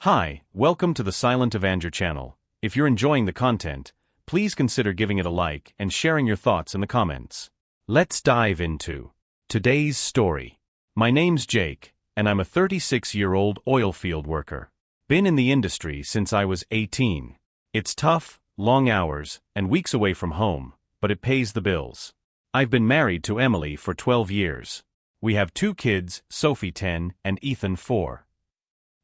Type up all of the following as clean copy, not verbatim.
Hi, welcome to the Silent Avenger channel. If you're enjoying the content, please consider giving it a like and sharing your thoughts in the comments. Let's dive into today's story. My name's Jake, and I'm a 36-year-old oil field worker. Been in the industry since I was 18. It's tough, long hours, and weeks away from home, but it pays the bills. I've been married to Emily for 12 years. We have 2 kids, Sophie 10 and Ethan 4.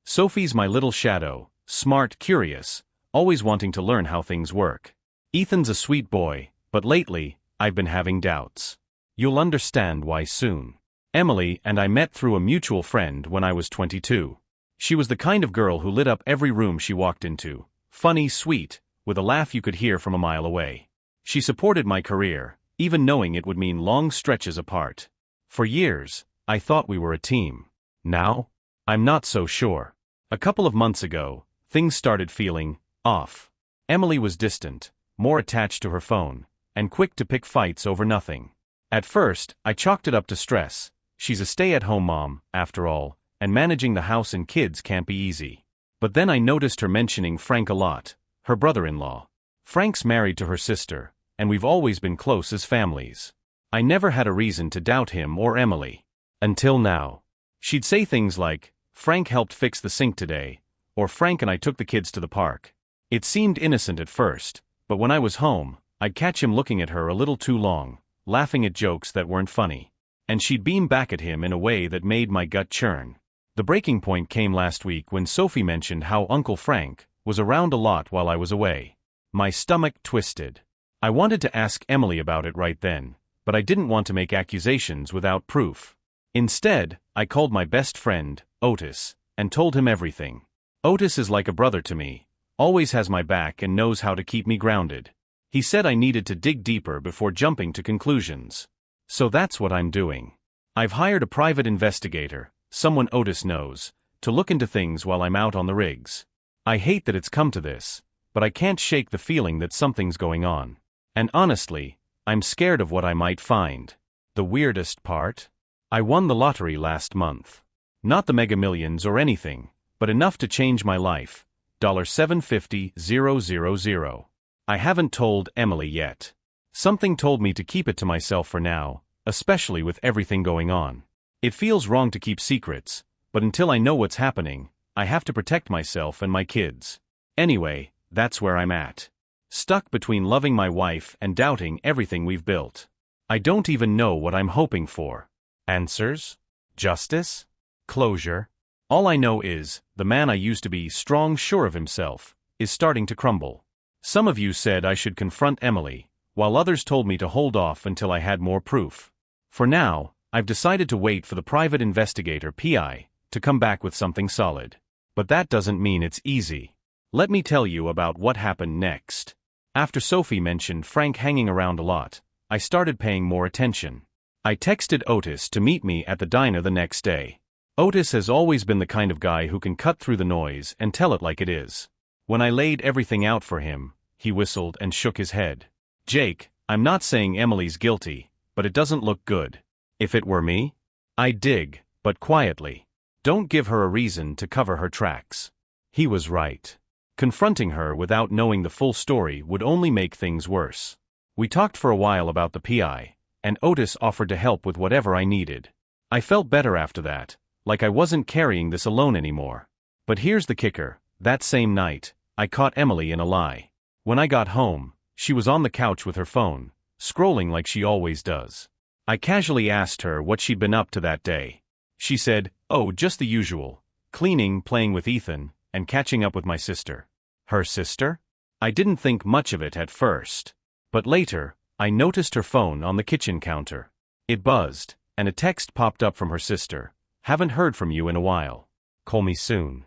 Sophie's my little shadow, smart, curious, always wanting to learn how things work. Ethan's a sweet boy, but lately, I've been having doubts. You'll understand why soon. Emily and I met through a mutual friend when I was 22. She was the kind of girl who lit up every room she walked into, funny, sweet, with a laugh you could hear from a mile away. She supported my career, even knowing it would mean long stretches apart. For years, I thought we were a team. Now, I'm not so sure. A couple of months ago, things started feeling off. Emily was distant, more attached to her phone, and quick to pick fights over nothing. At first, I chalked it up to stress. She's a stay-at-home mom, after all, and managing the house and kids can't be easy. But then I noticed her mentioning Frank a lot, her brother-in-law. Frank's married to her sister, and we've always been close as families. I never had a reason to doubt him or Emily. Until now. She'd say things like, "Frank helped fix the sink today," or "Frank and I took the kids to the park." It seemed innocent at first, but when I was home, I'd catch him looking at her a little too long, laughing at jokes that weren't funny. And she'd beam back at him in a way that made my gut churn. The breaking point came last week when Sophie mentioned how Uncle Frank was around a lot while I was away. My stomach twisted. I wanted to ask Emily about it right then, but I didn't want to make accusations without proof. Instead, I called my best friend, Otis, and told him everything. Otis is like a brother to me, always has my back and knows how to keep me grounded. He said I needed to dig deeper before jumping to conclusions. So that's what I'm doing. I've hired a private investigator, someone Otis knows, to look into things while I'm out on the rigs. I hate that it's come to this, but I can't shake the feeling that something's going on. And honestly, I'm scared of what I might find. The weirdest part? I won the lottery last month. Not the Mega Millions or anything, but enough to change my life. $750,000. I haven't told Emily yet. Something told me to keep it to myself for now, especially with everything going on. It feels wrong to keep secrets, but until I know what's happening, I have to protect myself and my kids. Anyway, that's where I'm at. Stuck between loving my wife and doubting everything we've built. I don't even know what I'm hoping for. Answers? Justice? Closure? All I know is, the man I used to be strong, sure of himself, is starting to crumble. Some of you said I should confront Emily, while others told me to hold off until I had more proof. For now, I've decided to wait for the private investigator (PI) to come back with something solid. But that doesn't mean it's easy. Let me tell you about what happened next. After Sophie mentioned Frank hanging around a lot, I started paying more attention. I texted Otis to meet me at the diner the next day. Otis has always been the kind of guy who can cut through the noise and tell it like it is. When I laid everything out for him, he whistled and shook his head. "Jake, I'm not saying Emily's guilty, but it doesn't look good. If it were me, I'd dig, but quietly. Don't give her a reason to cover her tracks." He was right. Confronting her without knowing the full story would only make things worse. We talked for a while about the PI, and Otis offered to help with whatever I needed. I felt better after that, like I wasn't carrying this alone anymore. But here's the kicker: that same night, I caught Emily in a lie. When I got home, she was on the couch with her phone, scrolling like she always does. I casually asked her what she'd been up to that day. She said, "Oh, just the usual. Cleaning, playing with Ethan, and catching up with my sister." Her sister? I didn't think much of it at first. But later, I noticed her phone on the kitchen counter. It buzzed, and a text popped up from her sister. "Haven't heard from you in a while. Call me soon."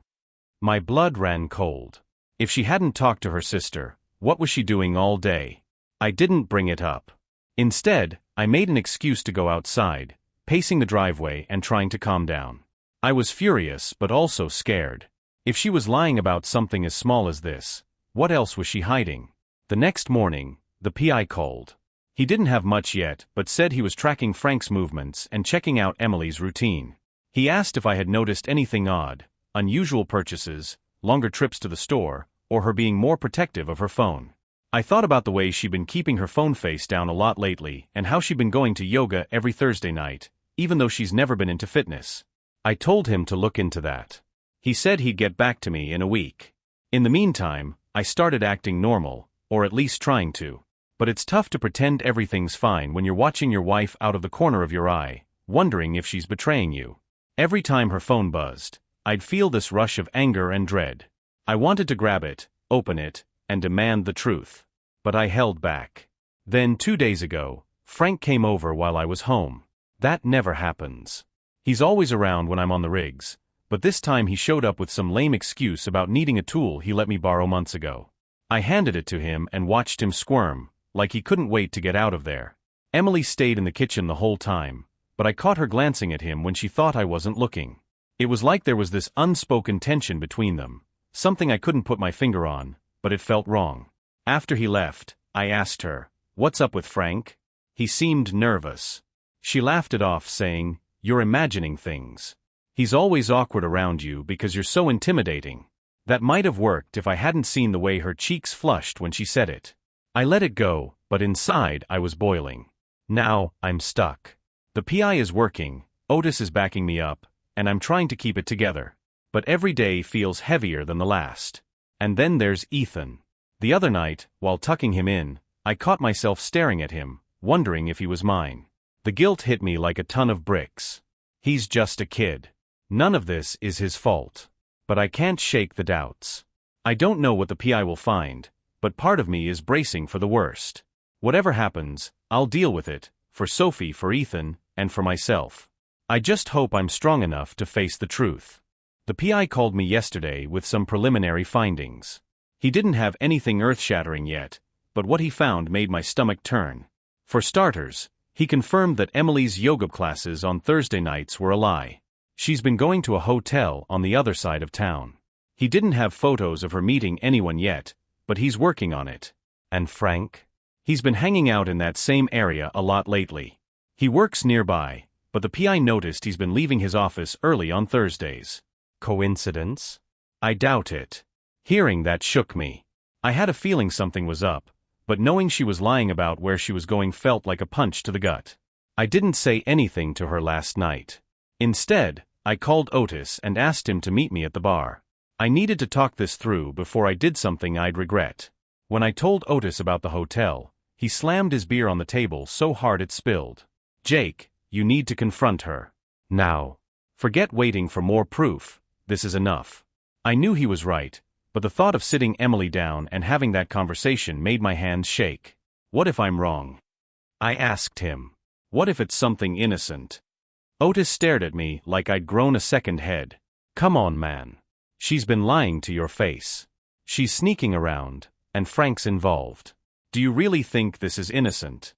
My blood ran cold. If she hadn't talked to her sister, what was she doing all day? I didn't bring it up. Instead, I made an excuse to go outside, pacing the driveway and trying to calm down. I was furious but also scared. If she was lying about something as small as this, what else was she hiding? The next morning, the PI called. He didn't have much yet, but said he was tracking Frank's movements and checking out Emily's routine. He asked if I had noticed anything odd, unusual purchases, longer trips to the store, or her being more protective of her phone. I thought about the way she'd been keeping her phone face down a lot lately and how she'd been going to yoga every Thursday night, even though she's never been into fitness. I told him to look into that. He said he'd get back to me in a week. In the meantime, I started acting normal, or at least trying to. But it's tough to pretend everything's fine when you're watching your wife out of the corner of your eye, wondering if she's betraying you. Every time her phone buzzed, I'd feel this rush of anger and dread. I wanted to grab it, open it, and demand the truth. But I held back. Then 2 days ago, Frank came over while I was home. That never happens. He's always around when I'm on the rigs, but this time he showed up with some lame excuse about needing a tool he let me borrow months ago. I handed it to him and watched him squirm, like he couldn't wait to get out of there. Emily stayed in the kitchen the whole time, but I caught her glancing at him when she thought I wasn't looking. It was like there was this unspoken tension between them, something I couldn't put my finger on, but it felt wrong. After he left, I asked her, "What's up with Frank?" He seemed nervous. She laughed it off, saying, "You're imagining things. He's always awkward around you because you're so intimidating." That might have worked if I hadn't seen the way her cheeks flushed when she said it. I let it go, but inside I was boiling. Now, I'm stuck. The PI is working, Otis is backing me up, and I'm trying to keep it together. But every day feels heavier than the last. And then there's Ethan. The other night, while tucking him in, I caught myself staring at him, wondering if he was mine. The guilt hit me like a ton of bricks. He's just a kid. None of this is his fault. But I can't shake the doubts. I don't know what the PI will find, but part of me is bracing for the worst. Whatever happens, I'll deal with it, for Sophie, for Ethan, and for myself. I just hope I'm strong enough to face the truth. The PI called me yesterday with some preliminary findings. He didn't have anything earth-shattering yet, but what he found made my stomach turn. For starters, he confirmed that Emily's yoga classes on Thursday nights were a lie. She's been going to a hotel on the other side of town. He didn't have photos of her meeting anyone yet, but he's working on it. And Frank? He's been hanging out in that same area a lot lately. He works nearby, but the PI noticed he's been leaving his office early on Thursdays. Coincidence? I doubt it. Hearing that shook me. I had a feeling something was up, but knowing she was lying about where she was going felt like a punch to the gut. I didn't say anything to her last night. Instead, I called Otis and asked him to meet me at the bar. I needed to talk this through before I did something I'd regret. When I told Otis about the hotel, he slammed his beer on the table so hard it spilled. "Jake, you need to confront her. Now. Forget waiting for more proof, this is enough." I knew he was right, but the thought of sitting Emily down and having that conversation made my hands shake. What if I'm wrong? I asked him. What if it's something innocent? Otis stared at me like I'd grown a second head. Come on, man. She's been lying to your face. She's sneaking around, and Frank's involved. Do you really think this is innocent?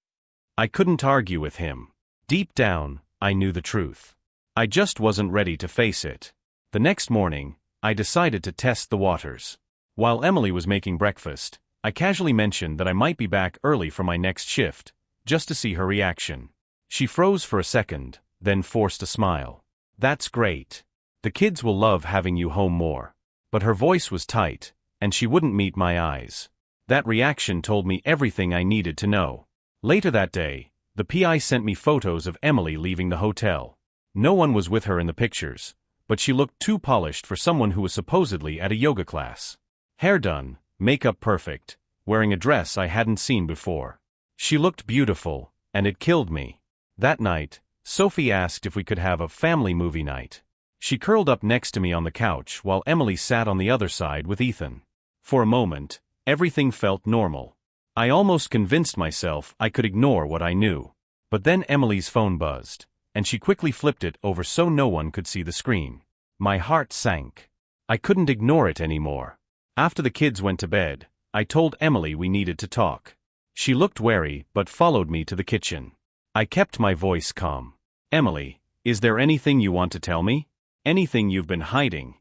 I couldn't argue with him. Deep down, I knew the truth. I just wasn't ready to face it. The next morning, I decided to test the waters. While Emily was making breakfast, I casually mentioned that I might be back early for my next shift, just to see her reaction. She froze for a second, then forced a smile. That's great. The kids will love having you home more. But her voice was tight, and she wouldn't meet my eyes. That reaction told me everything I needed to know. Later that day, the PI sent me photos of Emily leaving the hotel. No one was with her in the pictures, but she looked too polished for someone who was supposedly at a yoga class. Hair done, makeup perfect, wearing a dress I hadn't seen before. She looked beautiful, and it killed me. That night, Sophie asked if we could have a family movie night. She curled up next to me on the couch while Emily sat on the other side with Ethan. For a moment, everything felt normal. I almost convinced myself I could ignore what I knew. But then Emily's phone buzzed, and she quickly flipped it over so no one could see the screen. My heart sank. I couldn't ignore it anymore. After the kids went to bed, I told Emily we needed to talk. She looked wary but followed me to the kitchen. I kept my voice calm. Emily, is there anything you want to tell me? Anything you've been hiding?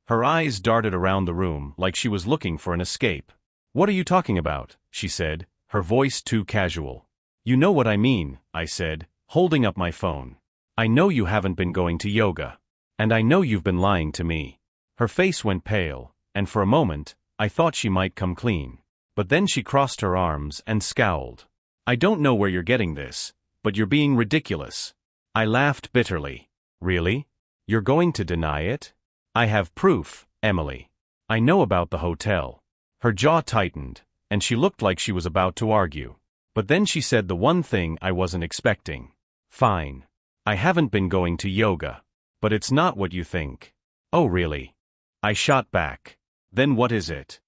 Her eyes darted around the room like she was looking for an escape. What are you talking about? She said, her voice too casual. You know what I mean, I said, holding up my phone. I know you haven't been going to yoga. And I know you've been lying to me. Her face went pale, and for a moment, I thought she might come clean. But then she crossed her arms and scowled. I don't know where you're getting this, but you're being ridiculous. I laughed bitterly. Really? You're going to deny it? I have proof, Emily. I know about the hotel. Her jaw tightened, and she looked like she was about to argue. But then she said the one thing I wasn't expecting. Fine. I haven't been going to yoga. But it's not what you think. Oh really? I shot back. Then what is it?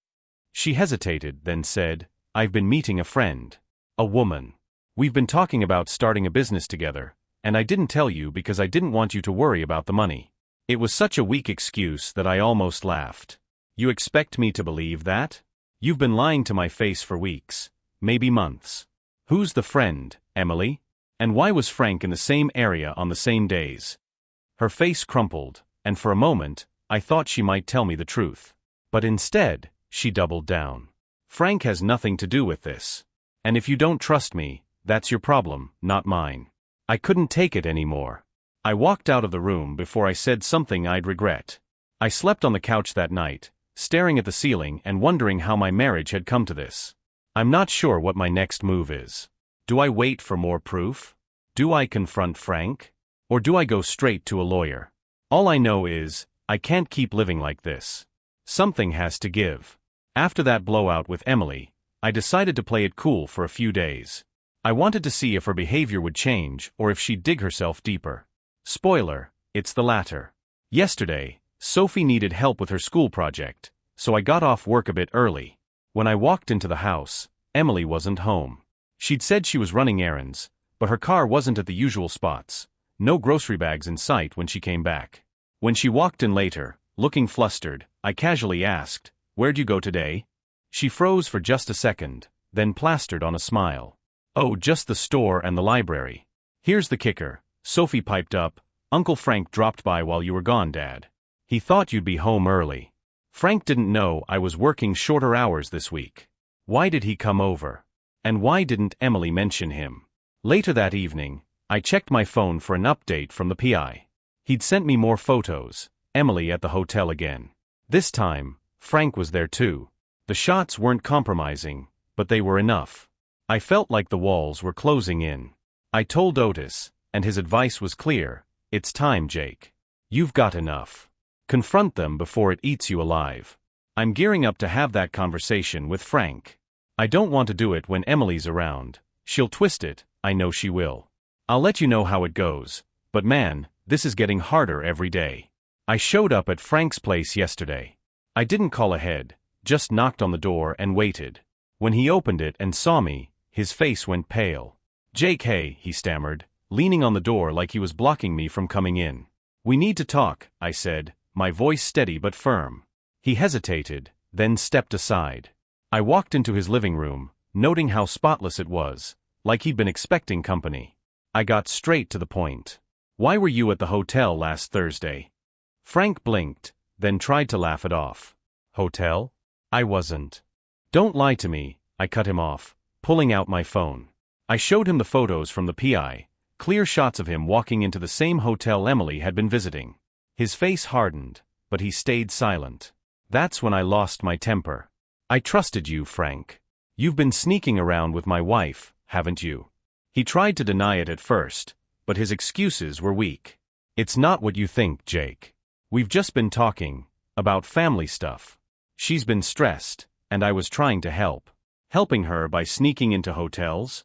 She hesitated, then said, I've been meeting a friend. A woman. We've been talking about starting a business together, and I didn't tell you because I didn't want you to worry about the money. It was such a weak excuse that I almost laughed. You expect me to believe that? You've been lying to my face for weeks, maybe months. Who's the friend, Emily? And why was Frank in the same area on the same days? Her face crumpled, and for a moment, I thought she might tell me the truth. But instead, she doubled down. Frank has nothing to do with this. And if you don't trust me, that's your problem, not mine. I couldn't take it anymore. I walked out of the room before I said something I'd regret. I slept on the couch that night, staring at the ceiling and wondering how my marriage had come to this. I'm not sure what my next move is. Do I wait for more proof? Do I confront Frank? Or do I go straight to a lawyer? All I know is, I can't keep living like this. Something has to give. After that blowout with Emily, I decided to play it cool for a few days. I wanted to see if her behavior would change or if she'd dig herself deeper. Spoiler, it's the latter. Yesterday, Sophie needed help with her school project, so I got off work a bit early. When I walked into the house, Emily wasn't home. She'd said she was running errands, but her car wasn't at the usual spots. No grocery bags in sight when she came back. When she walked in later, looking flustered, I casually asked, "Where'd you go today?" She froze for just a second, then plastered on a smile. "Oh, just the store and the library." "Here's the kicker," Sophie piped up, "Uncle Frank dropped by while you were gone, Dad. He thought you'd be home early. Frank didn't know I was working shorter hours this week. Why did he come over? And why didn't Emily mention him?" Later that evening, I checked my phone for an update from the PI. He'd sent me more photos, Emily at the hotel again. This time, Frank was there too. The shots weren't compromising, but they were enough. I felt like the walls were closing in. I told Otis, and his advice was clear, "It's time, Jake. You've got enough. Confront them before it eats you alive." I'm gearing up to have that conversation with Frank. I don't want to do it when Emily's around. She'll twist it, I know she will. I'll let you know how it goes, but man, this is getting harder every day. I showed up at Frank's place yesterday. I didn't call ahead, just knocked on the door and waited. When he opened it and saw me, his face went pale. "Jake, hey," he stammered, leaning on the door like he was blocking me from coming in. "We need to talk," I said, my voice steady but firm. He hesitated, then stepped aside. I walked into his living room, noting how spotless it was, like he'd been expecting company. I got straight to the point. "Why were you at the hotel last Thursday?" Frank blinked, then tried to laugh it off. "Hotel? I wasn't." "Don't lie to me," I cut him off, pulling out my phone. I showed him the photos from the PI, clear shots of him walking into the same hotel Emily had been visiting. His face hardened, but he stayed silent. That's when I lost my temper. "I trusted you, Frank. You've been sneaking around with my wife, haven't you?" He tried to deny it at first, but his excuses were weak. "It's not what you think, Jake. We've just been talking about family stuff. She's been stressed, and I was trying to help. Helping her by sneaking into hotels?"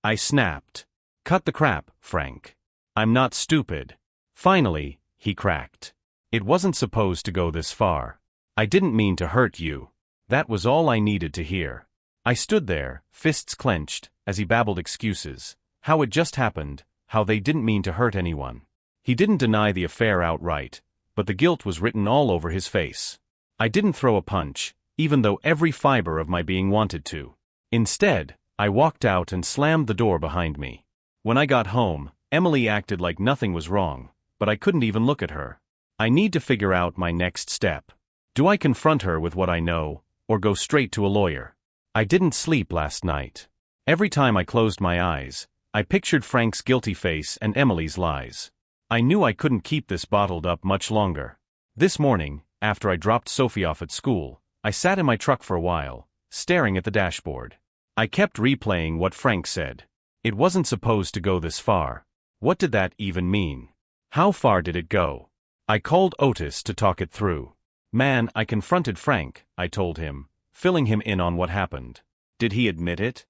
I snapped. "Cut the crap, Frank. I'm not stupid." Finally, he cracked. "It wasn't supposed to go this far. I didn't mean to hurt you." That was all I needed to hear. I stood there, fists clenched, as he babbled excuses. How it just happened, how they didn't mean to hurt anyone. He didn't deny the affair outright, but the guilt was written all over his face. I didn't throw a punch, even though every fiber of my being wanted to. Instead, I walked out and slammed the door behind me. When I got home, Emily acted like nothing was wrong, but I couldn't even look at her. I need to figure out my next step. Do I confront her with what I know, or go straight to a lawyer? I didn't sleep last night. Every time I closed my eyes, I pictured Frank's guilty face and Emily's lies. I knew I couldn't keep this bottled up much longer. This morning, after I dropped Sophie off at school, I sat in my truck for a while, staring at the dashboard. I kept replaying what Frank said. It wasn't supposed to go this far. What did that even mean? How far did it go? I called Otis to talk it through. Man, I confronted Frank, I told him, filling him in on what happened. Did he admit it?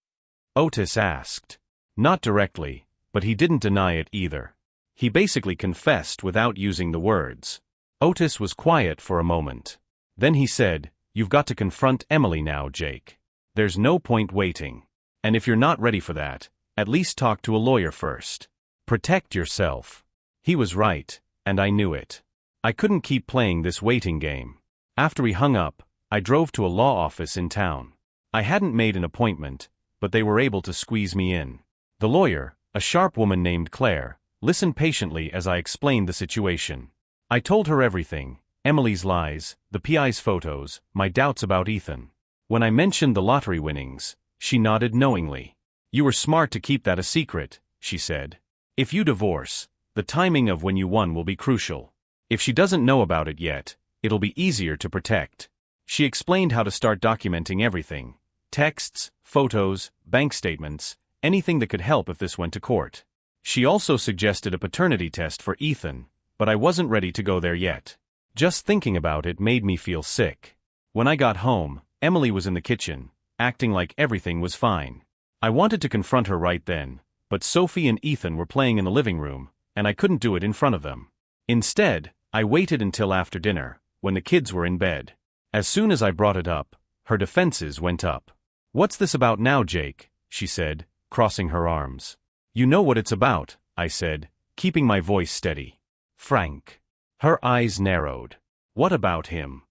Otis asked. Not directly, but he didn't deny it either. He basically confessed without using the words. Otis was quiet for a moment. Then he said, "You've got to confront Emily now, Jake. There's no point waiting. And if you're not ready for that, at least talk to a lawyer first. Protect yourself." He was right, and I knew it. I couldn't keep playing this waiting game. After he hung up, I drove to a law office in town. I hadn't made an appointment, but they were able to squeeze me in. The lawyer, a sharp woman named Claire, listened patiently as I explained the situation. I told her everything: Emily's lies, the PI's photos, my doubts about Ethan. When I mentioned the lottery winnings, she nodded knowingly. "You were smart to keep that a secret," she said. "If you divorce, the timing of when you won will be crucial. If she doesn't know about it yet, it'll be easier to protect." She explained how to start documenting everything: texts, photos, bank statements, anything that could help if this went to court. She also suggested a paternity test for Ethan, but I wasn't ready to go there yet. Just thinking about it made me feel sick. When I got home, Emily was in the kitchen, acting like everything was fine. I wanted to confront her right then, but Sophie and Ethan were playing in the living room, and I couldn't do it in front of them. Instead, I waited until after dinner, when the kids were in bed. As soon as I brought it up, her defenses went up. "What's this about now, Jake?" she said, crossing her arms. "You know what it's about," I said, keeping my voice steady. "Frank." Her eyes narrowed. "What about him?"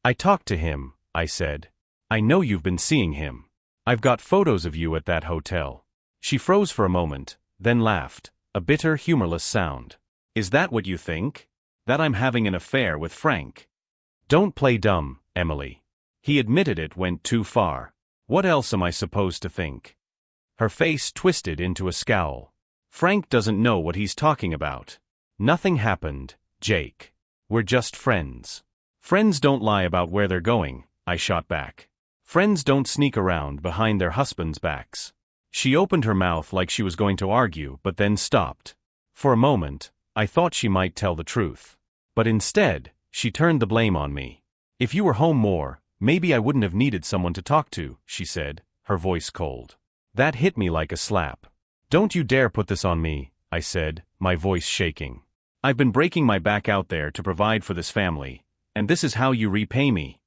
"I talked to him," I said. "I know you've been seeing him. I've got photos of you at that hotel." She froze for a moment, then laughed, a bitter, humorless sound. "Is that what you think? That I'm having an affair with Frank?" "Don't play dumb, Emily. He admitted it went too far. What else am I supposed to think?" Her face twisted into a scowl. "Frank doesn't know what he's talking about. Nothing happened, Jake. We're just friends." "Friends don't lie about where they're going," I shot back. "Friends don't sneak around behind their husbands' backs." She opened her mouth like she was going to argue, but then stopped. For a moment, I thought she might tell the truth. But instead, she turned the blame on me. "If you were home more, maybe I wouldn't have needed someone to talk to," she said, her voice cold. That hit me like a slap. "Don't you dare put this on me," I said, my voice shaking. "I've been breaking my back out there to provide for this family, and this is how you repay me."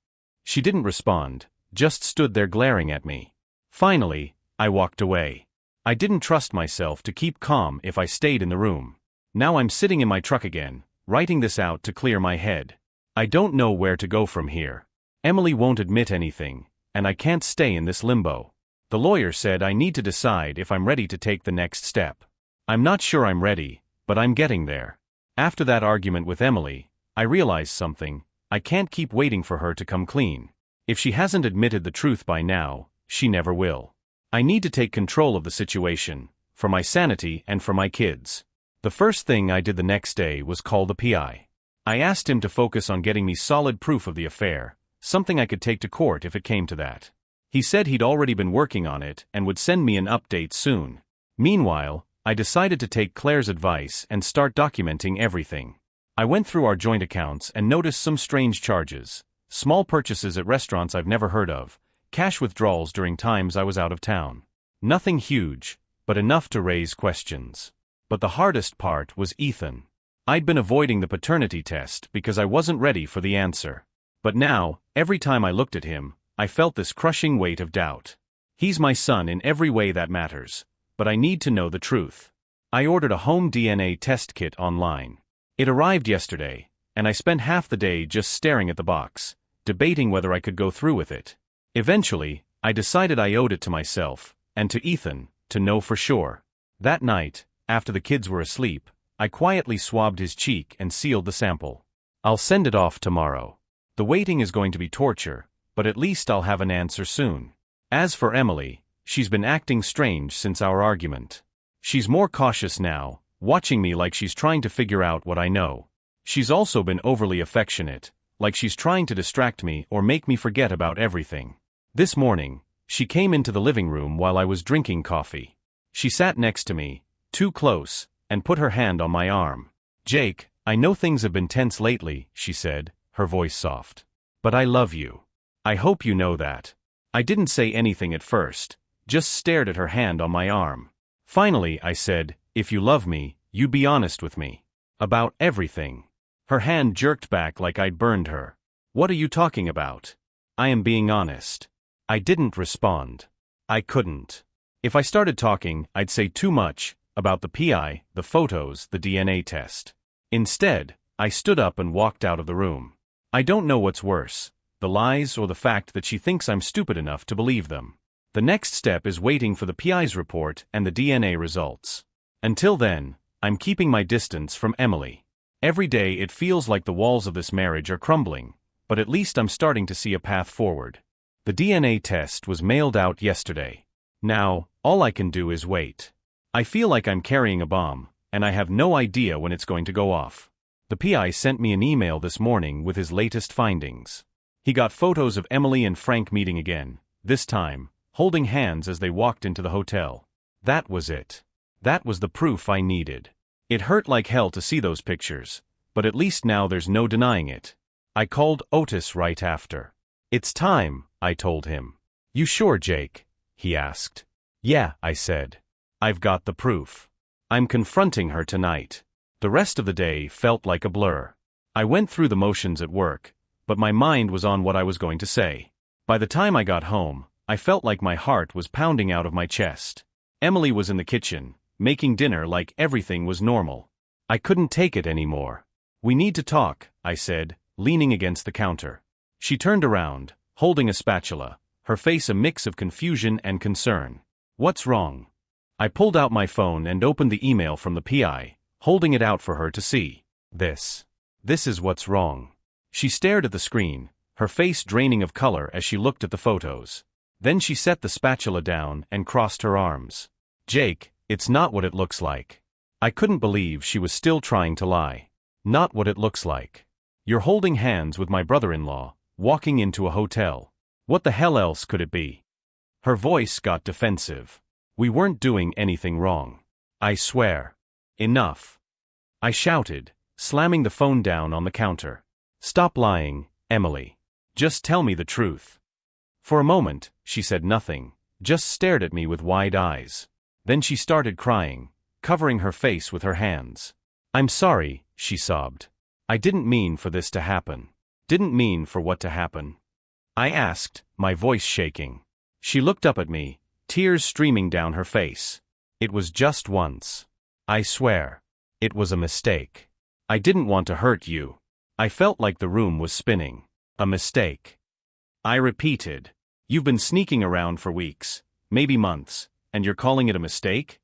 She didn't respond, just stood there glaring at me. Finally, I walked away. I didn't trust myself to keep calm if I stayed in the room. Now I'm sitting in my truck again, writing this out to clear my head. I don't know where to go from here. Emily won't admit anything, and I can't stay in this limbo. The lawyer said I need to decide if I'm ready to take the next step. I'm not sure I'm ready, but I'm getting there. After that argument with Emily, I realized something: I can't keep waiting for her to come clean. If she hasn't admitted the truth by now, she never will. I need to take control of the situation, for my sanity and for my kids. The first thing I did the next day was call the PI. I asked him to focus on getting me solid proof of the affair, something I could take to court if it came to that. He said he'd already been working on it and would send me an update soon. Meanwhile, I decided to take Claire's advice and start documenting everything. I went through our joint accounts and noticed some strange charges: small purchases at restaurants I've never heard of, cash withdrawals during times I was out of town. Nothing huge, but enough to raise questions. But the hardest part was Ethan. I'd been avoiding the paternity test because I wasn't ready for the answer. But now, every time I looked at him, I felt this crushing weight of doubt. He's my son in every way that matters, but I need to know the truth. I ordered a home DNA test kit online. It arrived yesterday, and I spent half the day just staring at the box, debating whether I could go through with it. Eventually, I decided I owed it to myself, and to Ethan, to know for sure. That night, after the kids were asleep, I quietly swabbed his cheek and sealed the sample. I'll send it off tomorrow. The waiting is going to be torture, but at least I'll have an answer soon. As for Emily, she's been acting strange since our argument. She's more cautious now, watching me like she's trying to figure out what I know. She's also been overly affectionate, like she's trying to distract me or make me forget about everything. This morning, she came into the living room while I was drinking coffee. She sat next to me, too close, and put her hand on my arm. "Jake, I know things have been tense lately," she said, her voice soft. "But I love you. I hope you know that." I didn't say anything at first, just stared at her hand on my arm. Finally, I said, "If you love me, you'd be honest with me. About everything." Her hand jerked back like I'd burned her. "What are you talking about?" "I am being honest." I didn't respond. I couldn't. If I started talking, I'd say too much, about the PI, the photos, the DNA test. Instead, I stood up and walked out of the room. I don't know what's worse, the lies or the fact that she thinks I'm stupid enough to believe them. The next step is waiting for the PI's report and the DNA results. Until then, I'm keeping my distance from Emily. Every day it feels like the walls of this marriage are crumbling, but at least I'm starting to see a path forward. The DNA test was mailed out yesterday. Now, all I can do is wait. I feel like I'm carrying a bomb, and I have no idea when it's going to go off. The PI sent me an email this morning with his latest findings. He got photos of Emily and Frank meeting again, this time, holding hands as they walked into the hotel. That was it. That was the proof I needed. It hurt like hell to see those pictures, but at least now there's no denying it. I called Otis right after. "It's time," I told him. "You sure, Jake?" he asked. "Yeah," I said. "I've got the proof. I'm confronting her tonight." The rest of the day felt like a blur. I went through the motions at work, but my mind was on what I was going to say. By the time I got home, I felt like my heart was pounding out of my chest. Emily was in the kitchen, making dinner like everything was normal. I couldn't take it anymore. "We need to talk," I said, leaning against the counter. She turned around, holding a spatula, her face a mix of confusion and concern. "What's wrong?" I pulled out my phone and opened the email from the PI, holding it out for her to see. This is what's wrong." She stared at the screen, her face draining of color as she looked at the photos. Then she set the spatula down and crossed her arms. "Jake, it's not what it looks like." I couldn't believe she was still trying to lie. "Not what it looks like. You're holding hands with my brother-in-law, walking into a hotel. What the hell else could it be?" Her voice got defensive. "We weren't doing anything wrong. I swear." "Enough," I shouted, slamming the phone down on the counter. "Stop lying, Emily. Just tell me the truth." For a moment, she said nothing, just stared at me with wide eyes. Then she started crying, covering her face with her hands. "I'm sorry," she sobbed. "I didn't mean for this to happen." "Didn't mean for what to happen?" I asked, my voice shaking. She looked up at me, tears streaming down her face. "It was just once. I swear. It was a mistake. I didn't want to hurt you." I felt like the room was spinning. "A mistake," I repeated. "You've been sneaking around for weeks, maybe months, and you're calling it a mistake?"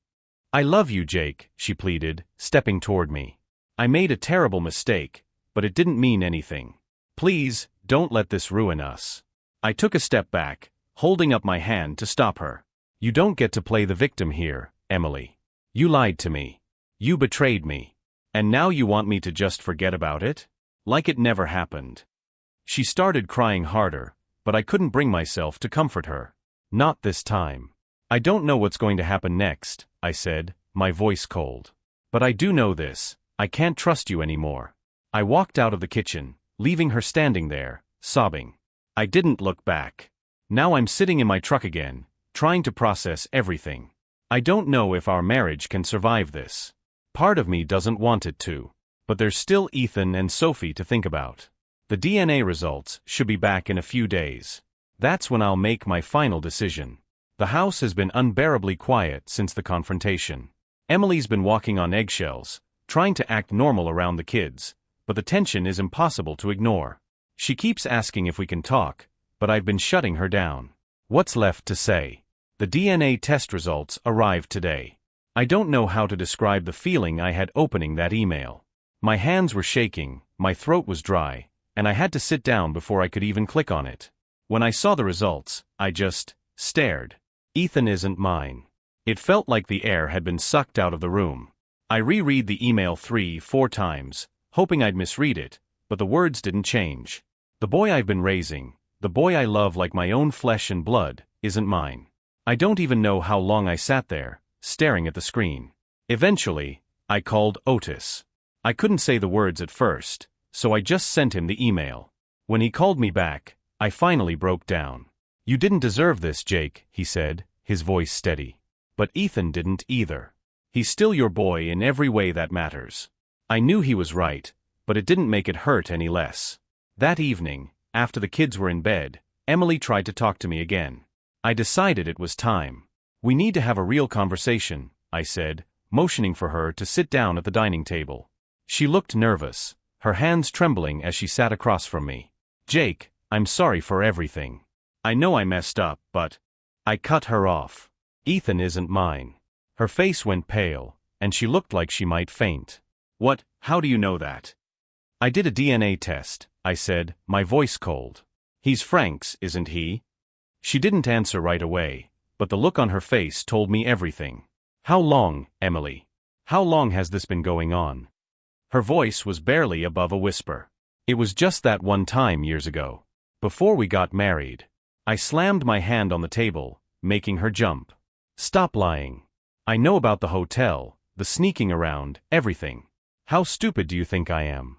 "I love you, Jake," she pleaded, stepping toward me. "I made a terrible mistake, but it didn't mean anything. Please, don't let this ruin us." I took a step back, holding up my hand to stop her. "You don't get to play the victim here, Emily. You lied to me. You betrayed me. And now you want me to just forget about it? Like it never happened." She started crying harder, but I couldn't bring myself to comfort her. "Not this time." "I don't know what's going to happen next," I said, my voice cold. "But I do know this, I can't trust you anymore." I walked out of the kitchen, leaving her standing there, sobbing. I didn't look back. Now I'm sitting in my truck again, trying to process everything. I don't know if our marriage can survive this. Part of me doesn't want it to. But there's still Ethan and Sophie to think about. The DNA results should be back in a few days. That's when I'll make my final decision. The house has been unbearably quiet since the confrontation. Emily's been walking on eggshells, trying to act normal around the kids, but the tension is impossible to ignore. She keeps asking if we can talk, but I've been shutting her down. What's left to say? The DNA test results arrived today. I don't know how to describe the feeling I had opening that email. My hands were shaking, my throat was dry, and I had to sit down before I could even click on it. When I saw the results, I just stared. Ethan isn't mine. It felt like the air had been sucked out of the room. I reread the email 3-4 times, hoping I'd misread it, but the words didn't change. The boy I've been raising, the boy I love like my own flesh and blood, isn't mine. I don't even know how long I sat there, staring at the screen. Eventually, I called Otis. I couldn't say the words at first, so I just sent him the email. When he called me back, I finally broke down. "You didn't deserve this, Jake," he said, his voice steady. "But Ethan didn't either. He's still your boy in every way that matters." I knew he was right, but it didn't make it hurt any less. That evening, after the kids were in bed, Emily tried to talk to me again. I decided it was time. "We need to have a real conversation," I said, motioning for her to sit down at the dining table. She looked nervous, her hands trembling as she sat across from me. "Jake, I'm sorry for everything. I know I messed up, but—" I cut her off. "Ethan isn't mine." Her face went pale, and she looked like she might faint. "What? How do you know that?" "I did a DNA test," I said, my voice cold. "He's Frank's, isn't he?" She didn't answer right away, but the look on her face told me everything. "How long, Emily? How long has this been going on?" Her voice was barely above a whisper. "It was just that one time years ago. Before we got married." I slammed my hand on the table, making her jump. "Stop lying. I know about the hotel, the sneaking around, everything. How stupid do you think I am?"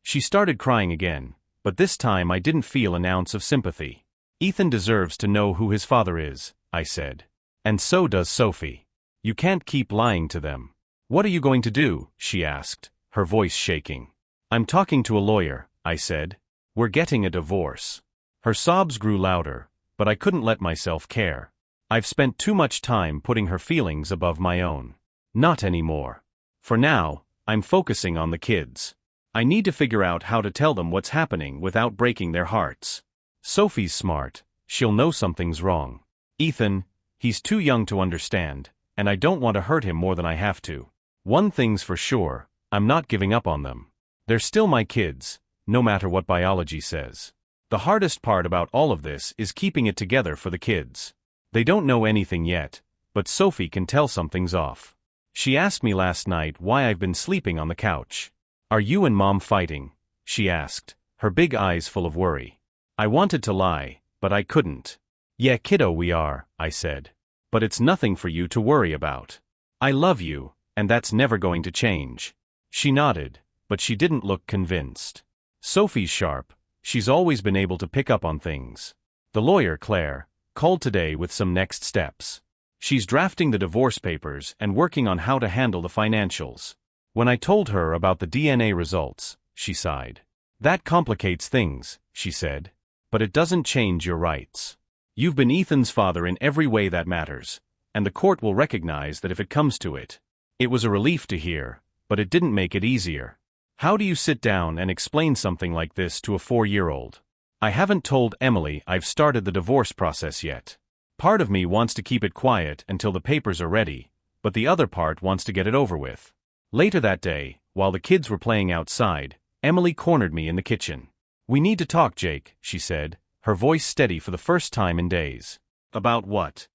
She started crying again, but this time I didn't feel an ounce of sympathy. "Ethan deserves to know who his father is," I said. "And so does Sophie. You can't keep lying to them." "What are you going to do?" she asked, her voice shaking. "I'm talking to a lawyer," I said. "We're getting a divorce." Her sobs grew louder, but I couldn't let myself care. I've spent too much time putting her feelings above my own. Not anymore. For now, I'm focusing on the kids. I need to figure out how to tell them what's happening without breaking their hearts. Sophie's smart. She'll know something's wrong. Ethan, he's too young to understand, and I don't want to hurt him more than I have to. One thing's for sure, I'm not giving up on them. They're still my kids, no matter what biology says. The hardest part about all of this is keeping it together for the kids. They don't know anything yet, but Sophie can tell something's off. She asked me last night why I've been sleeping on the couch. "Are you and Mom fighting?" she asked, her big eyes full of worry. I wanted to lie, but I couldn't. "Yeah, kiddo, we are," I said. "But it's nothing for you to worry about. I love you, and that's never going to change." She nodded, but she didn't look convinced. "Sophie's sharp. She's always been able to pick up on things." The lawyer, Claire, called today with some next steps. She's drafting the divorce papers and working on how to handle the financials. When I told her about the DNA results, she sighed. "That complicates things," she said. "But it doesn't change your rights. You've been Ethan's father in every way that matters, and the court will recognize that if it comes to it." It was a relief to hear, but it didn't make it easier. How do you sit down and explain something like this to a 4-year-old? I haven't told Emily I've started the divorce process yet. Part of me wants to keep it quiet until the papers are ready, but the other part wants to get it over with. Later that day, while the kids were playing outside, Emily cornered me in the kitchen. "We need to talk, Jake," she said, her voice steady for the first time in days. "About what?"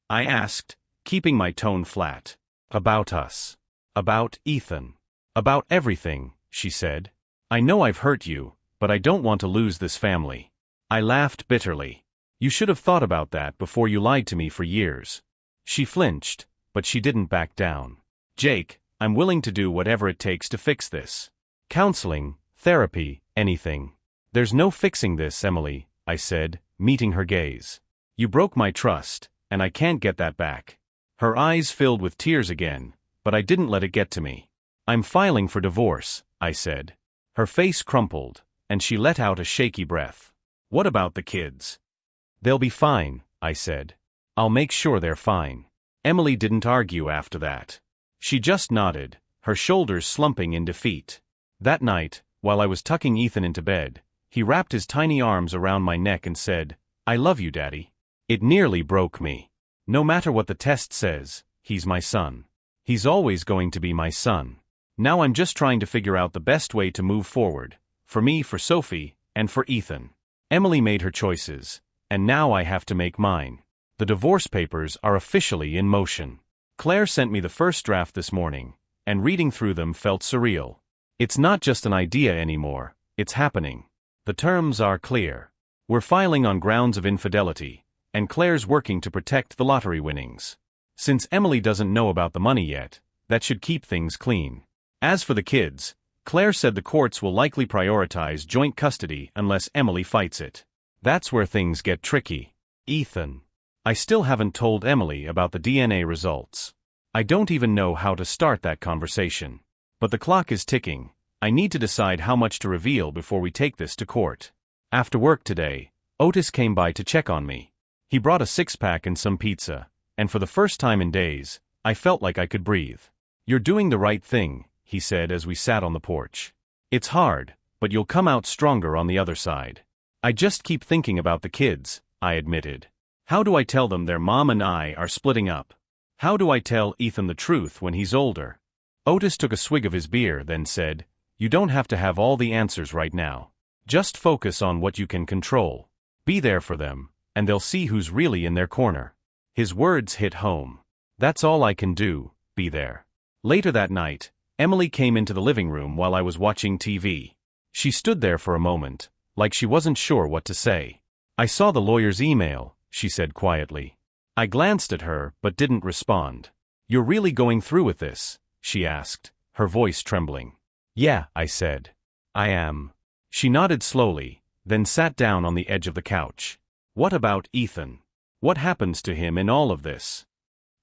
I asked, keeping my tone flat. "About us. About Ethan. About everything," she said. "I know I've hurt you, but I don't want to lose this family." I laughed bitterly. "You should have thought about that before you lied to me for years." She flinched, but she didn't back down. "Jake, I'm willing to do whatever it takes to fix this. Counseling, therapy, anything." "There's no fixing this, Emily," I said, meeting her gaze. "You broke my trust, and I can't get that back." Her eyes filled with tears again, but I didn't let it get to me. "I'm filing for divorce," I said. Her face crumpled, and she let out a shaky breath. "What about the kids?" "They'll be fine," I said. "I'll make sure they're fine." Emily didn't argue after that. She just nodded, her shoulders slumping in defeat. That night, while I was tucking Ethan into bed, he wrapped his tiny arms around my neck and said, "I love you, Daddy." It nearly broke me. No matter what the test says, he's my son. He's always going to be my son. Now I'm just trying to figure out the best way to move forward, for me, for Sophie, and for Ethan. Emily made her choices, and now I have to make mine. The divorce papers are officially in motion. Claire sent me the first draft this morning, and reading through them felt surreal. It's not just an idea anymore, It's happening. The terms are clear. We're filing on grounds of infidelity, and Claire's working to protect the lottery winnings. Since Emily doesn't know about the money yet, that should keep things clean. As for the kids, Claire said the courts will likely prioritize joint custody unless Emily fights it. That's where things get tricky. Ethan. I still haven't told Emily about the DNA results. I don't even know how to start that conversation. But the clock is ticking. I need to decide how much to reveal before we take this to court. After work today, Otis came by to check on me. He brought a six-pack and some pizza, and for the first time in days, I felt like I could breathe. You're doing the right thing, he said as we sat on the porch. It's hard, but you'll come out stronger on the other side. I just keep thinking about the kids, I admitted. How do I tell them their mom and I are splitting up? How do I tell Ethan the truth when he's older? Otis took a swig of his beer, then said, You don't have to have all the answers right now. Just focus on what you can control. Be there for them, and they'll see who's really in their corner. His words hit home. That's all I can do, be there. Later that night, Emily came into the living room while I was watching TV. She stood there for a moment, like she wasn't sure what to say. I saw the lawyer's email, she said quietly. I glanced at her but didn't respond. You're really going through with this? She asked, her voice trembling. Yeah, I said. I am. She nodded slowly, then sat down on the edge of the couch. What about Ethan? What happens to him in all of this?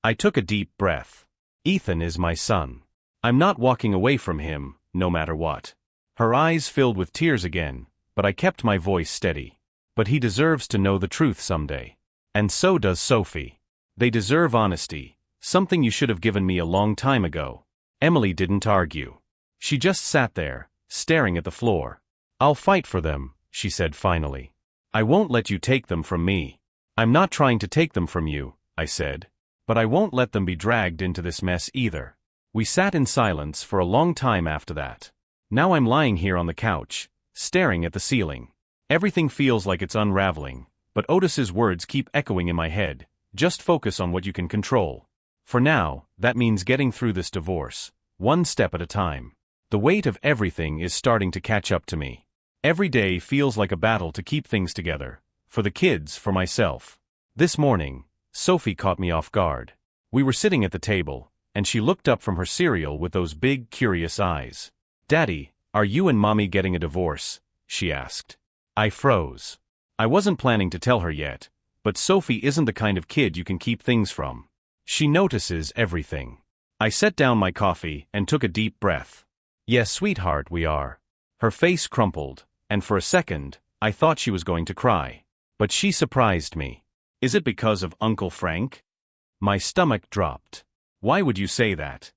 I took a deep breath. Ethan is my son. I'm not walking away from him, no matter what. Her eyes filled with tears again, but I kept my voice steady. But he deserves to know the truth someday. And so does Sophie. They deserve honesty, something you should have given me a long time ago. Emily didn't argue. She just sat there, staring at the floor. I'll fight for them, she said finally. I won't let you take them from me. I'm not trying to take them from you, I said. But I won't let them be dragged into this mess either. We sat in silence for a long time after that. Now I'm lying here on the couch, staring at the ceiling. Everything feels like it's unraveling, but Otis's words keep echoing in my head. Just focus on what you can control. For now, that means getting through this divorce, one step at a time. The weight of everything is starting to catch up to me. Every day feels like a battle to keep things together. For the kids, for myself. This morning, Sophie caught me off guard. We were sitting at the table, and she looked up from her cereal with those big, curious eyes. Daddy, are you and Mommy getting a divorce? She asked. I froze. I wasn't planning to tell her yet, but Sophie isn't the kind of kid you can keep things from. She notices everything. I set down my coffee and took a deep breath. Yes, sweetheart, we are. Her face crumpled, and for a second, I thought she was going to cry. But she surprised me. Is it because of Uncle Frank? My stomach dropped. Why would you say that?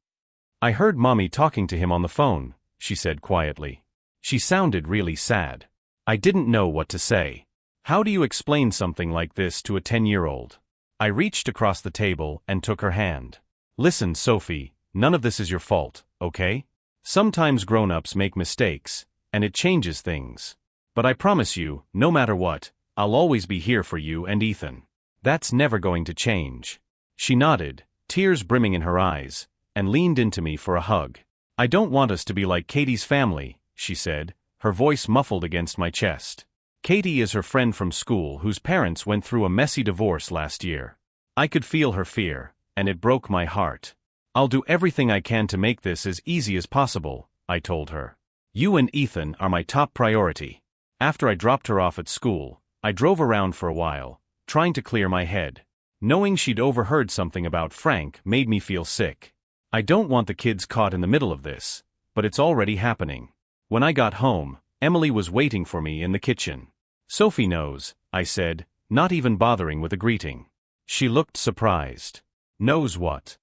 I heard Mommy talking to him on the phone, she said quietly. She sounded really sad. I didn't know what to say. How do you explain something like this to a 10-year-old? I reached across the table and took her hand. Listen, Sophie, none of this is your fault, okay? Sometimes grown-ups make mistakes, and it changes things. But I promise you, no matter what, I'll always be here for you and Ethan. That's never going to change. She nodded, tears brimming in her eyes, and leaned into me for a hug. I don't want us to be like Katie's family, she said, her voice muffled against my chest. Katie is her friend from school whose parents went through a messy divorce last year. I could feel her fear, and it broke my heart. I'll do everything I can to make this as easy as possible, I told her. You and Ethan are my top priority. After I dropped her off at school, I drove around for a while, trying to clear my head. Knowing she'd overheard something about Frank made me feel sick. I don't want the kids caught in the middle of this, but it's already happening. When I got home, Emily was waiting for me in the kitchen. Sophie knows, I said, not even bothering with a greeting. She looked surprised. Knows what?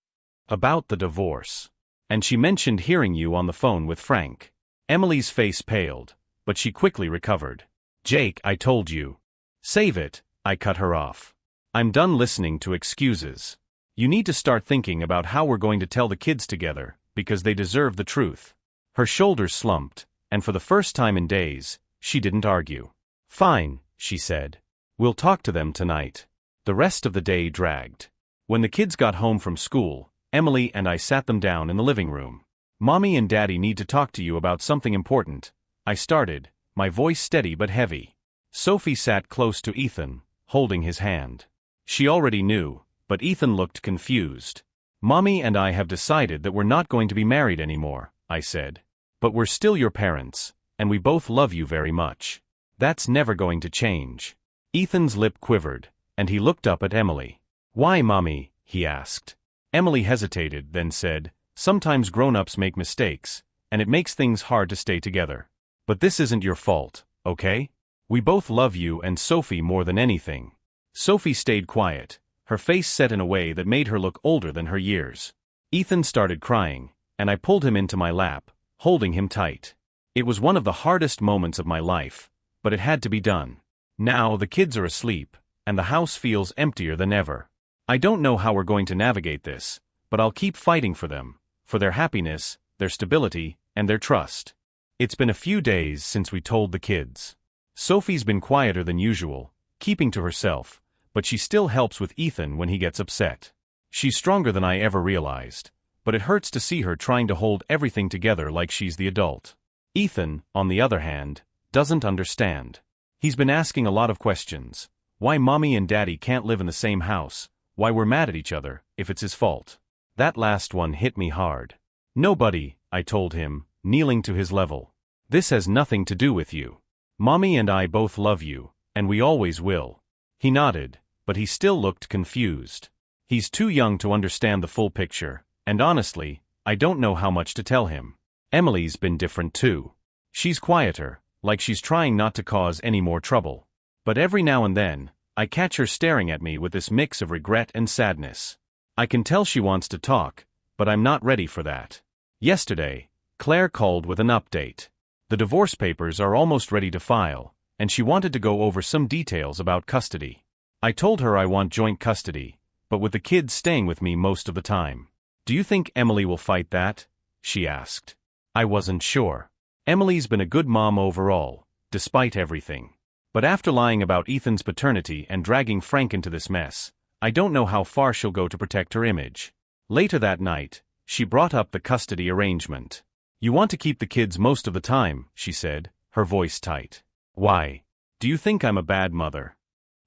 About the divorce. And she mentioned hearing you on the phone with Frank. Emily's face paled, but she quickly recovered. Jake, I told you. Save it, I cut her off. I'm done listening to excuses. You need to start thinking about how we're going to tell the kids together, because they deserve the truth. Her shoulders slumped, and for the first time in days, she didn't argue. Fine, she said. We'll talk to them tonight. The rest of the day dragged. When the kids got home from school, Emily and I sat them down in the living room. Mommy and Daddy need to talk to you about something important, I started, my voice steady but heavy. Sophie sat close to Ethan, holding his hand. She already knew, but Ethan looked confused. "Mommy and I have decided that we're not going to be married anymore," I said. "But we're still your parents, and we both love you very much. That's never going to change." Ethan's lip quivered, and he looked up at Emily. "Why, Mommy?" he asked. Emily hesitated, then said, "Sometimes grown-ups make mistakes, and it makes things hard to stay together. But this isn't your fault, okay? We both love you and Sophie more than anything." Sophie stayed quiet, her face set in a way that made her look older than her years. Ethan started crying, and I pulled him into my lap, holding him tight. It was one of the hardest moments of my life, but it had to be done. Now the kids are asleep, and the house feels emptier than ever. I don't know how we're going to navigate this, but I'll keep fighting for them, for their happiness, their stability, and their trust. It's been a few days since we told the kids. Sophie's been quieter than usual, keeping to herself, but she still helps with Ethan when he gets upset. She's stronger than I ever realized, but it hurts to see her trying to hold everything together like she's the adult. Ethan, on the other hand, doesn't understand. He's been asking a lot of questions. Why Mommy and Daddy can't live in the same house, why we're mad at each other, if it's his fault. That last one hit me hard. "Nobody," I told him, kneeling to his level. "This has nothing to do with you. Mommy and I both love you, and we always will." He nodded, but he still looked confused. He's too young to understand the full picture, and honestly, I don't know how much to tell him. Emily's been different too. She's quieter, like she's trying not to cause any more trouble. But every now and then, I catch her staring at me with this mix of regret and sadness. I can tell she wants to talk, but I'm not ready for that. Yesterday, Claire called with an update. The divorce papers are almost ready to file, and she wanted to go over some details about custody. I told her I want joint custody, but with the kids staying with me most of the time. "Do you think Emily will fight that?" she asked. I wasn't sure. Emily's been a good mom overall, despite everything. But after lying about Ethan's paternity and dragging Frank into this mess, I don't know how far she'll go to protect her image. Later that night, she brought up the custody arrangement. "You want to keep the kids most of the time," she said, her voice tight. "Why? Do you think I'm a bad mother?"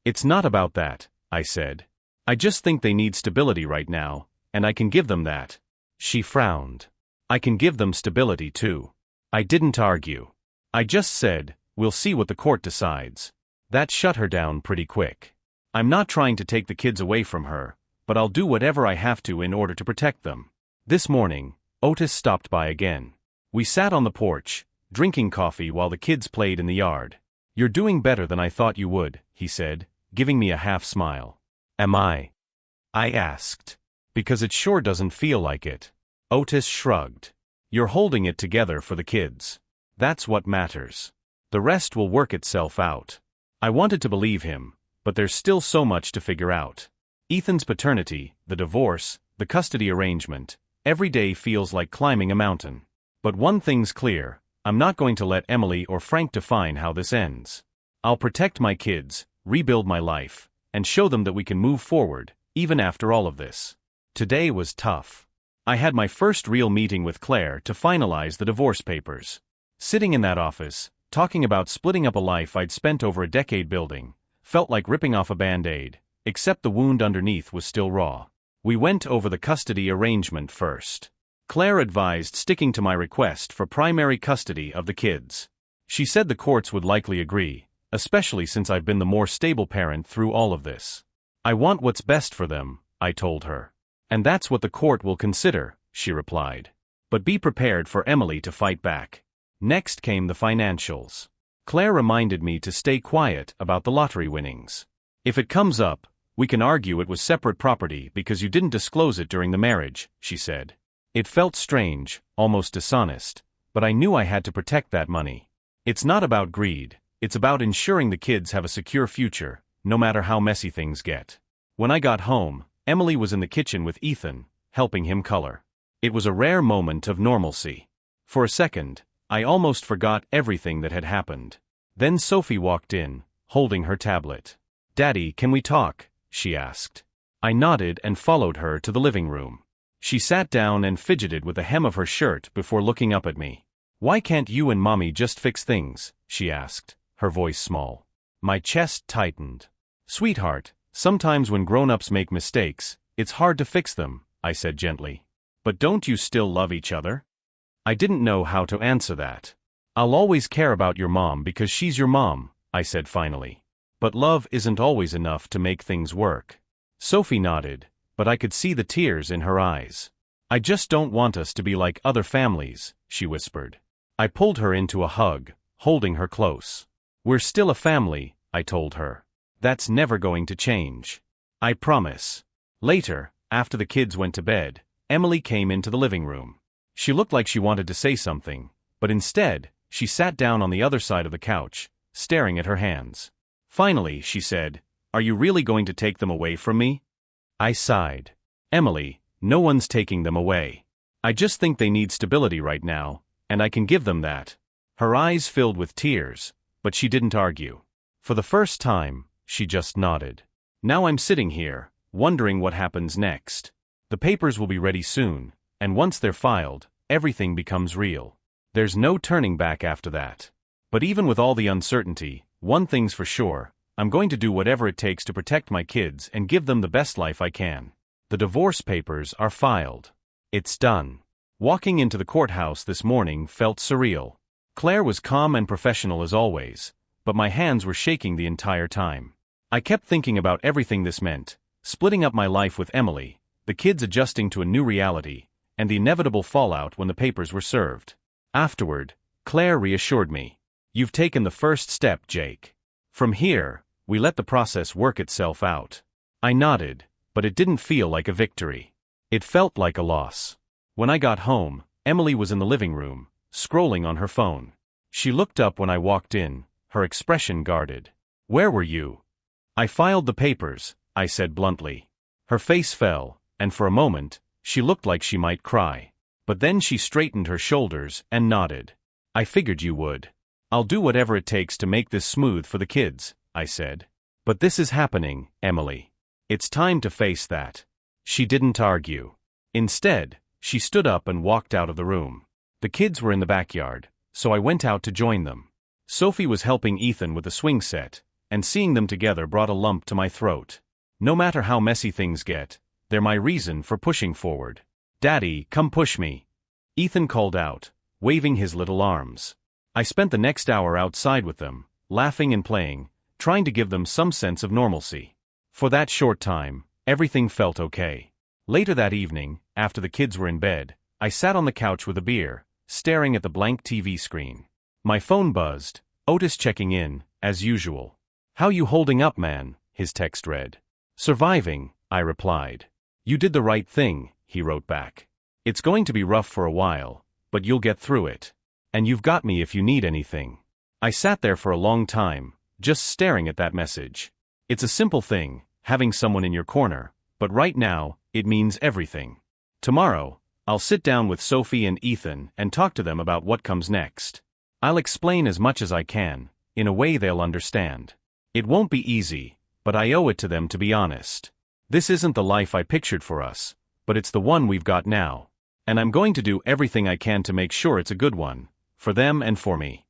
"It's not about that," I said. "I just think they need stability right now, and I can give them that." She frowned. "I can give them stability too." I didn't argue. I just said, "We'll see what the court decides." That shut her down pretty quick. I'm not trying to take the kids away from her, but I'll do whatever I have to in order to protect them. This morning, Otis stopped by again. We sat on the porch, drinking coffee while the kids played in the yard. "You're doing better than I thought you would," he said, giving me a half smile. "Am I?" I asked. "Because it sure doesn't feel like it." Otis shrugged. "You're holding it together for the kids. That's what matters. The rest will work itself out." I wanted to believe him, but there's still so much to figure out. Ethan's paternity, the divorce, the custody arrangement, every day feels like climbing a mountain. But one thing's clear, I'm not going to let Emily or Frank define how this ends. I'll protect my kids, rebuild my life, and show them that we can move forward, even after all of this. Today was tough. I had my first real meeting with Claire to finalize the divorce papers. Sitting in that office, talking about splitting up a life I'd spent over a decade building, felt like ripping off a Band-Aid, except the wound underneath was still raw. We went over the custody arrangement first. Claire advised sticking to my request for primary custody of the kids. She said the courts would likely agree, especially since I've been the more stable parent through all of this. "I want what's best for them," I told her. "And that's what the court will consider," she replied. "But be prepared for Emily to fight back." Next came the financials. Claire reminded me to stay quiet about the lottery winnings. "If it comes up, we can argue it was separate property because you didn't disclose it during the marriage," she said. It felt strange, almost dishonest, but I knew I had to protect that money. It's not about greed, it's about ensuring the kids have a secure future, no matter how messy things get. When I got home, Emily was in the kitchen with Ethan, helping him color. It was a rare moment of normalcy. For a second, I almost forgot everything that had happened. Then Sophie walked in, holding her tablet. "Daddy, can we talk?" she asked. I nodded and followed her to the living room. She sat down and fidgeted with the hem of her shirt before looking up at me. Why can't you and Mommy just fix things? She asked, her voice small. My chest tightened. Sweetheart, sometimes when grown-ups make mistakes, it's hard to fix them, I said gently. But don't you still love each other? I didn't know how to answer that. I'll always care about your mom because she's your mom, I said finally. But love isn't always enough to make things work. Sophie nodded, but I could see the tears in her eyes. I just don't want us to be like other families, she whispered. I pulled her into a hug, holding her close. We're still a family, I told her. That's never going to change. I promise. Later, after the kids went to bed, Emily came into the living room. She looked like she wanted to say something, but instead, she sat down on the other side of the couch, staring at her hands. Finally, she said, Are you really going to take them away from me? I sighed. Emily, no one's taking them away. I just think they need stability right now, and I can give them that. Her eyes filled with tears, but she didn't argue. For the first time, she just nodded. Now I'm sitting here, wondering what happens next. The papers will be ready soon, and once they're filed, everything becomes real. There's no turning back after that. But even with all the uncertainty, one thing's for sure, I'm going to do whatever it takes to protect my kids and give them the best life I can. The divorce papers are filed. It's done. Walking into the courthouse this morning felt surreal. Claire was calm and professional as always, but my hands were shaking the entire time. I kept thinking about everything this meant, splitting up my life with Emily, the kids adjusting to a new reality, and the inevitable fallout when the papers were served. Afterward, Claire reassured me. You've taken the first step, Jake. From here, we let the process work itself out. I nodded, but it didn't feel like a victory. It felt like a loss. When I got home, Emily was in the living room, scrolling on her phone. She looked up when I walked in, her expression guarded. Where were you? I filed the papers, I said bluntly. Her face fell, and for a moment, she looked like she might cry. But then she straightened her shoulders and nodded. I figured you would. I'll do whatever it takes to make this smooth for the kids, I said. But this is happening, Emily. It's time to face that. She didn't argue. Instead, she stood up and walked out of the room. The kids were in the backyard, so I went out to join them. Sophie was helping Ethan with the swing set, and seeing them together brought a lump to my throat. No matter how messy things get, they're my reason for pushing forward. Daddy, come push me. Ethan called out, waving his little arms. I spent the next hour outside with them, laughing and playing, trying to give them some sense of normalcy. For that short time, everything felt okay. Later that evening, after the kids were in bed, I sat on the couch with a beer, staring at the blank TV screen. My phone buzzed, Otis checking in, as usual. How you holding up, man? His text read. Surviving, I replied. You did the right thing, he wrote back. It's going to be rough for a while, but you'll get through it. And you've got me if you need anything. I sat there for a long time, just staring at that message. It's a simple thing, having someone in your corner, but right now, it means everything. Tomorrow, I'll sit down with Sophie and Ethan and talk to them about what comes next. I'll explain as much as I can, in a way they'll understand. It won't be easy, but I owe it to them to be honest. This isn't the life I pictured for us, but it's the one we've got now. And I'm going to do everything I can to make sure it's a good one, for them and for me.